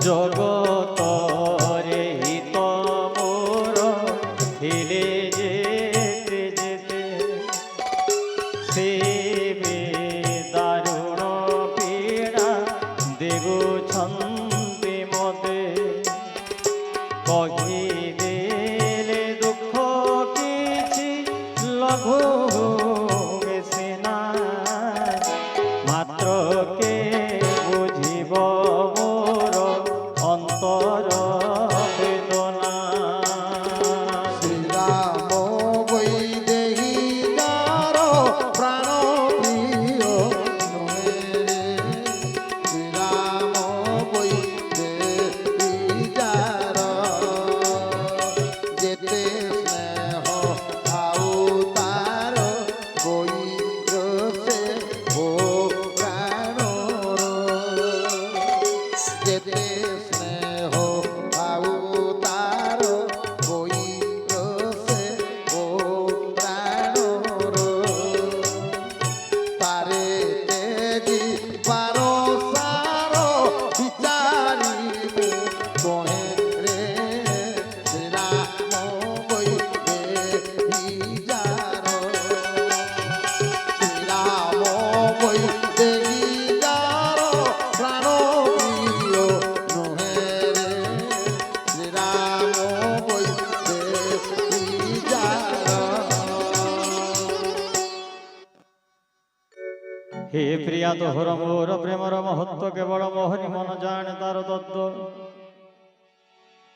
জগতরে হিত মোর হেলে যেতে যেতে সে দারুণ পীড়া দেগুছন্তি মতে কহিদেলে দুঃখ কিছু লঘু বেশি না মাত্র কে বুঝিব মোর অন্তর বেদনা। শ্রীরাম বৈদেহী যার প্রাণ প্রিয় নহে রে। শ্রীরাম বৈদেহী যার যেতে স্নেহ আউ তার বৈর সে ও প্রাণর যেতে স্নেহ আউ তার বৈর সে ও প্রাণর তারে তেজি পারো সার বিচারিবু কহে রে। শ্রীরাম বৈদেহী যার শ্রীরাম বৈদেহী যার প্রাণ প্রিয় নহে রে। শ্রীরাম বৈদেহী যার। হে প্রিয়া তোহর মোর প্রেমর মহত্ব কেবল মোহরি মন জানে তার তত্ত্ব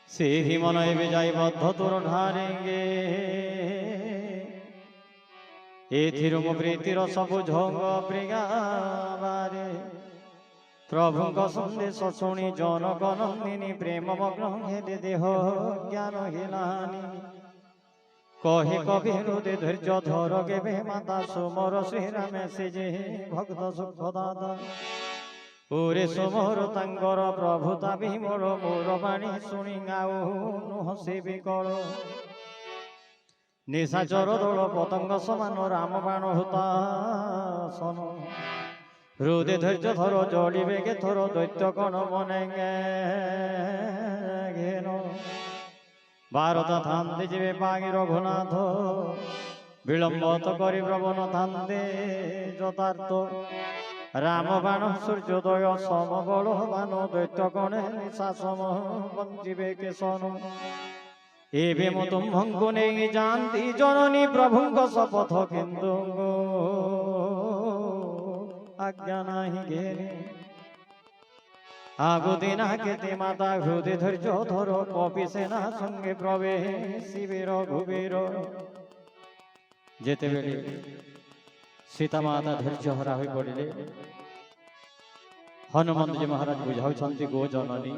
সেই মন এবে যাই বদ্ধ তোর ঢারেঙ্গে এথির মো প্রীতির ସବୁ ଝଙ୍ଗ ପ୍ରିୟାବାରେ ପ୍ରଭୁଙ୍କ ସନ୍ଦେଶ ଶୁଣି ଜନକ ନନ୍ଦିନୀ ପ୍ରେମ ମଗ୍ନ ହେଲେ ଦେହ ଜ୍ଞାନ ହେଲାନି কহে কবি হৃদয় ধৈর্য ধর কেবে মাতা সোমর শ্রীরামে সে যে ভক্ত সুখ দাদা ওরে সোমর তাঙ্গর প্রভুতা বিমর মোর বাণী শুনি গাও হসে বিকল নিশাচর দোল পতঙ্গ সমান রাম বাণ হুতা সন হৃদয় ধৈর্য ধর জড়িবে গে থর দৈত্য কণ মনে ঘেন ভারত থান্দে যাবে পাগি রঘুনাথ বিলম্ব তো করি প্রবণ থান্দে যথার্থ রাম বাণ সূর্যোদয় সমবল বাণ দৈত্য গণে নিশাসম বঞ্চিবে কেশন এবে তুম্ভঙ্গু নেই জানতি জননী প্রভুঙ্গ শপথ কিন্তু আজ্ঞা নাহি ঘেরে আগুদিনা কেতে মাতা হৃদয় ধৈর্য ধর কপি সেনা সঙ্গে প্রবেশিবে রঘুবীর যেতেবেলে সীতা মাতা ধৈর্য হরা হয়ে পড়িলে হনুমন্ত জি মহারাজ বুঝাউছন্তি গো জননী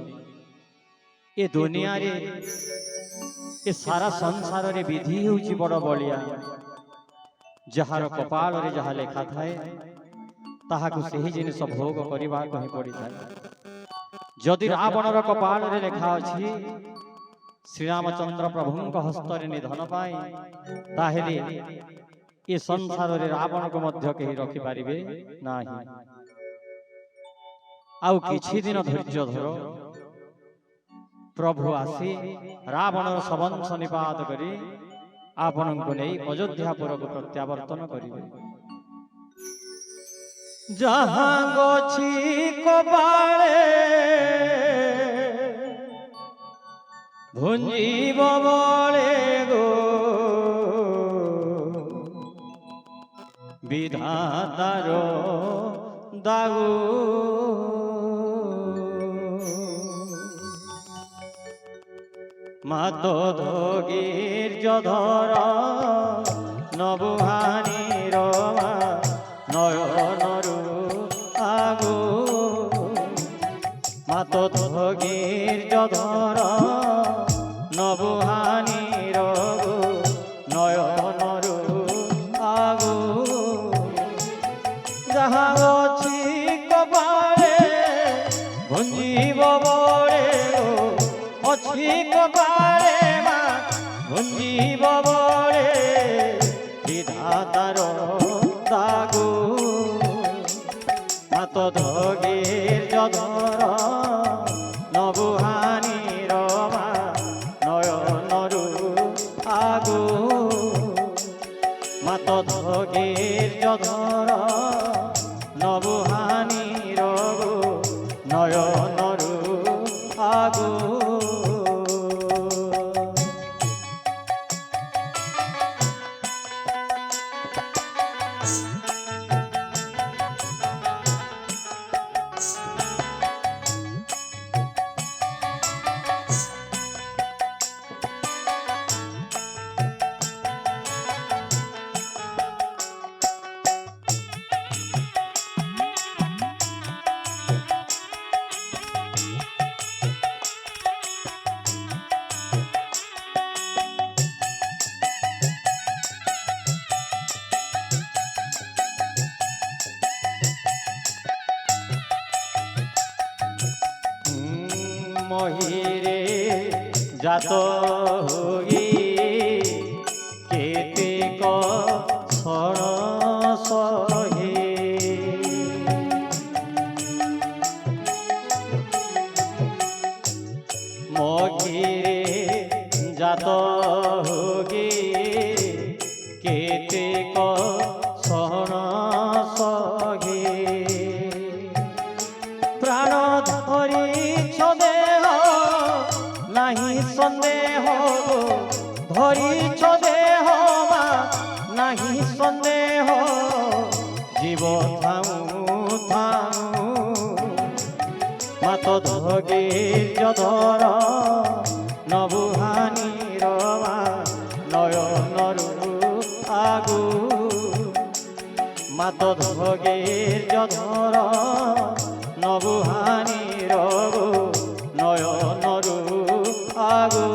এ দুনিয়ারে এ সারা সংসাରରେ ବିଧି ହେଉଛି ବଡ଼ ବଳିଆ ଯାହାର କପାଳରେ ଯାହା ଲେଖା ଥାଏ ତାହାକୁ ସେହି ଜିନିଷ ଭୋଗ କରିବାକୁ ହିଁ ପଡ଼ିଥାଏ। ଯଦି ରାବଣର କପାଳରେ ଲେଖା ଅଛି ଶ୍ରୀରାମଚନ୍ଦ୍ର ପ୍ରଭୁଙ୍କ ହସ୍ତରେ ନିଧନ ପାଇଁ ତାହେଲେ ଏ ସଂସାରରେ ରାବଣକୁ ମଧ୍ୟ କେହି ରଖିପାରିବେ ନାହିଁ। ଆଉ କିଛି ଦିନ ଧୈର୍ଯ୍ୟ ଧର ପ୍ରଭୁ ଆସି ରାବଣର ସବଂଶ ନିପାତ କରି ଆପଣଙ୍କୁ ନେଇ ଅଯୋଧ୍ୟାପୁରକୁ ପ୍ରତ୍ୟାବର୍ତ୍ତନ କରିବେ। যাহা গছি কপালে ভুঞ্জিব বলে গো বিধাতার দাগু মাত ধগির যধর নবহানির নয়নরু আগু মাত ধগির যধর নবহানির নয়নরু আগু যাহা অছি কপালে ভুঞ্জিব বলে অছি কপালে মা ভুঞ্জিব বলে বিধাতার দাগু মাত ধগির যধর নবু ধর নবহানি রঘু নয়নরু আগু মহিরে জাত হই কেতেক ছড় সহে মহিরে জাত হই কেতেক ছড় সহে প্রাণ ধরিছ দেহ নাহি সন্দেহ ধরিছ দেহ মা নাহি সন্দেহ জীব থামু থামু মাত ধগীর ধর নবহানি রমা নয়নরু আগু মাত ধগীর ধর নবহানি রঘু নয়নরু আগু